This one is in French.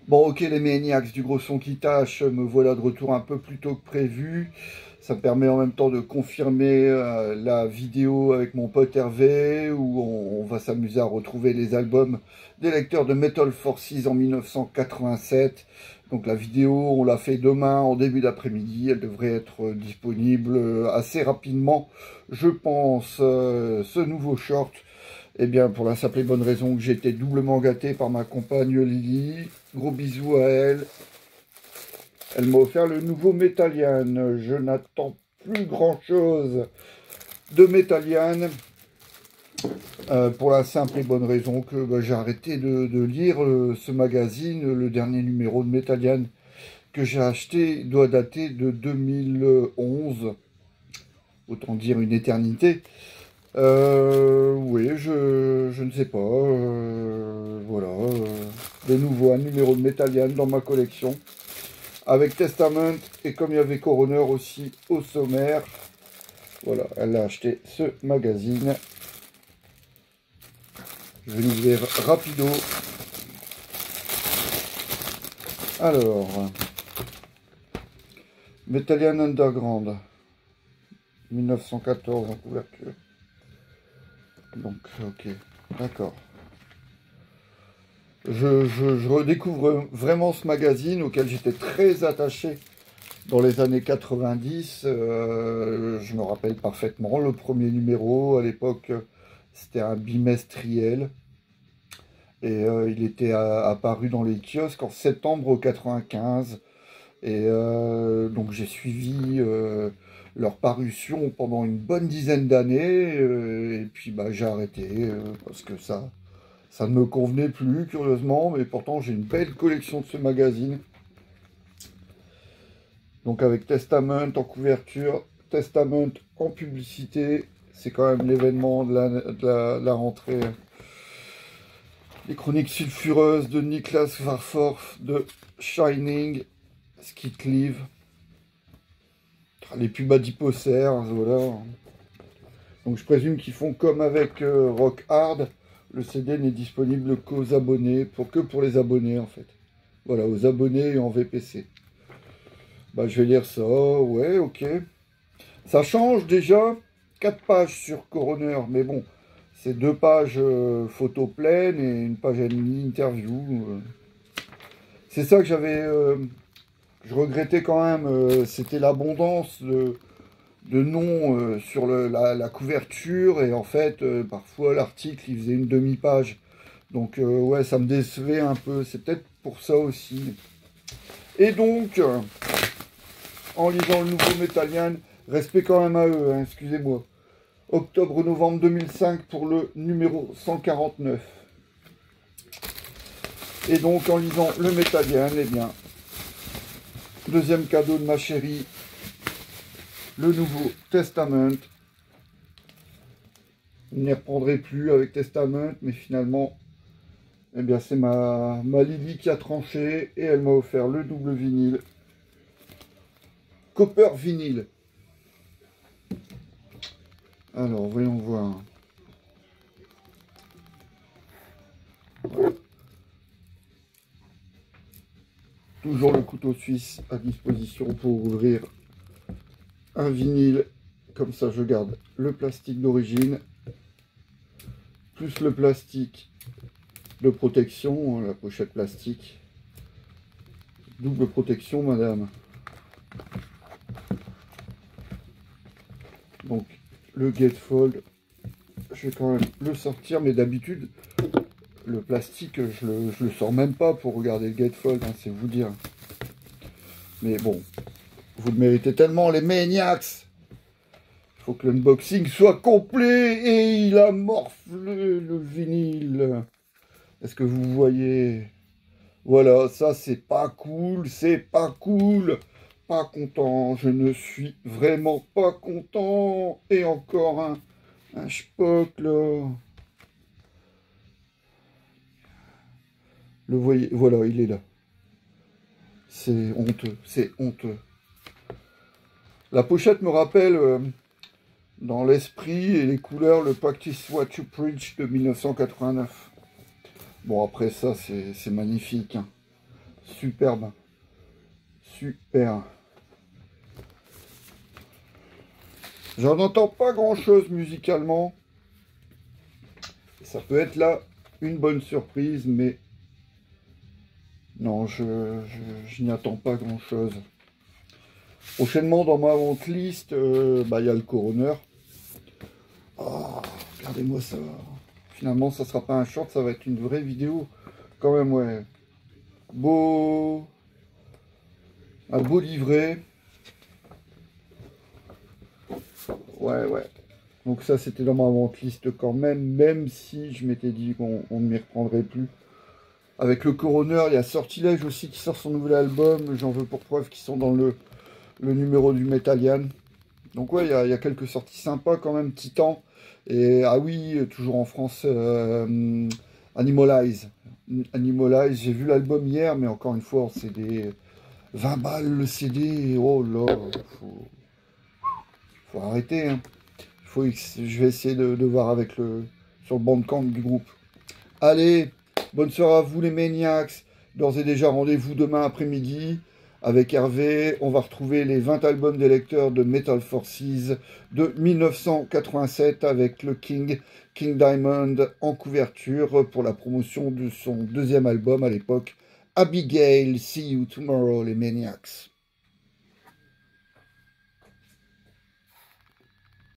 Bon, ok, les Maniacs du gros son qui tâche, me voilà de retour un peu plus tôt que prévu. Ça me permet en même temps de confirmer la vidéo avec mon pote Hervé, où on va s'amuser à retrouver les albums des lecteurs de Metal Forces en 1987. Donc la vidéo, on l'a fait demain en début d'après-midi. Elle devrait être disponible assez rapidement, je pense. Ce nouveau short. Eh bien, pour la simple et bonne raison que j'ai été doublement gâté par ma compagne Lily. Gros bisous à elle. Elle m'a offert le nouveau Metallian. Je n'attends plus grand-chose de Metallian. Pour la simple et bonne raison que j'ai arrêté de lire ce magazine. Le dernier numéro de Metallian que j'ai acheté doit dater de 2011. Autant dire une éternité. Oui, je ne sais pas. Voilà. De nouveau, un numéro de Metallian dans ma collection. Avec Testament, et comme il y avait Coroner aussi au sommaire. Voilà, elle a acheté ce magazine. Je vais l'ouvrir rapido. Alors, Metallian Underground. 1914 en couverture. Donc, ok, d'accord. Je redécouvre vraiment ce magazine auquel j'étais très attaché dans les années 90. Je me rappelle parfaitement le premier numéro. À l'époque, c'était un bimestriel. Et il était apparu dans les kiosques en septembre 95. Et donc j'ai suivi leur parution pendant une bonne dizaine d'années. Et puis j'ai arrêté parce que ça ne me convenait plus, curieusement, mais pourtant j'ai une belle collection de ce magazine. Donc avec Testament en couverture, Testament en publicité, c'est quand même l'événement de la rentrée. Les chroniques sulfureuses de Niklas Warforth, de Shining, Skitleaf, les pubs adiposaires, voilà. Donc je présume qu'ils font comme avec Rock Hard. Le CD n'est disponible qu'aux abonnés, que pour les abonnés en fait. Voilà, aux abonnés et en VPC. Je vais lire ça, ouais, ok. Ça change déjà, 4 pages sur Coroner, mais bon, c'est 2 pages photo pleine et une page interview. C'est ça que je regrettais quand même, c'était l'abondance de noms sur la couverture, et en fait, parfois l'article, il faisait une demi-page. Donc, ouais, ça me décevait un peu. C'est peut-être pour ça aussi. Et donc, en lisant le nouveau Metallian, respect quand même à eux, hein, excusez-moi. Octobre-novembre 2005 pour le numéro 149. Et donc, en lisant le Metallian, eh bien, deuxième cadeau de ma chérie, le nouveau Testament. Je n'y reprendrai plus avec Testament, mais finalement, eh bien, c'est ma Lily qui a tranché et elle m'a offert le double vinyle. Copper vinyle. Alors, voyons voir. Voilà. Toujours le couteau suisse à disposition pour ouvrir un vinyle. Comme ça, je garde le plastique d'origine, plus le plastique de protection, la pochette plastique. Double protection, madame. Donc, le gatefold, je vais quand même le sortir, mais d'habitude, le plastique, je le sors même pas pour regarder le gatefold, hein, c'est vous dire. Mais bon, vous le méritez tellement, les Maniacs. Il faut que l'unboxing soit complet et il a morflé le vinyle. Est-ce que vous voyez? Voilà, ça c'est pas cool, c'est pas cool. Pas content, je ne suis vraiment pas content. Et encore un Spock là. Le voyez, voilà, il est là. C'est honteux, c'est honteux. La pochette me rappelle, dans l'esprit et les couleurs, le Practice What You Preach de 1989. Bon, après ça, c'est magnifique. Hein. superbe. Super. J'en entends pas grand-chose musicalement. Ça peut être là une bonne surprise, mais non, je n'y attends pas grand-chose. Prochainement, dans ma vente list, il y a le Coroner. Oh, regardez-moi ça. Finalement, ça sera pas un short, ça va être une vraie vidéo. Quand même, ouais. Beau. Un beau livret. Ouais, ouais. Donc ça, c'était dans ma vente list quand même si je m'étais dit qu'on ne m'y reprendrait plus. Avec le Coroner, il y a Sortilège aussi qui sort son nouvel album. J'en veux pour preuve qu'ils sont dans le numéro du Metalian. Donc ouais, il y a quelques sorties sympas quand même, Titan. Et ah oui, toujours en France, Animalize. Animalize, j'ai vu l'album hier, mais encore une fois, c'est des 20 balles le CD. Oh là, faut arrêter. Hein. Je vais essayer de voir avec sur le Bandcamp du groupe. Allez, bonne soirée à vous les Maniacs. D'ores et déjà, rendez-vous demain après-midi. Avec Hervé, on va retrouver les 20 albums des lecteurs de Metal Forces de 1987 avec le King Diamond en couverture pour la promotion de son deuxième album à l'époque, Abigail. See you tomorrow les Maniacs.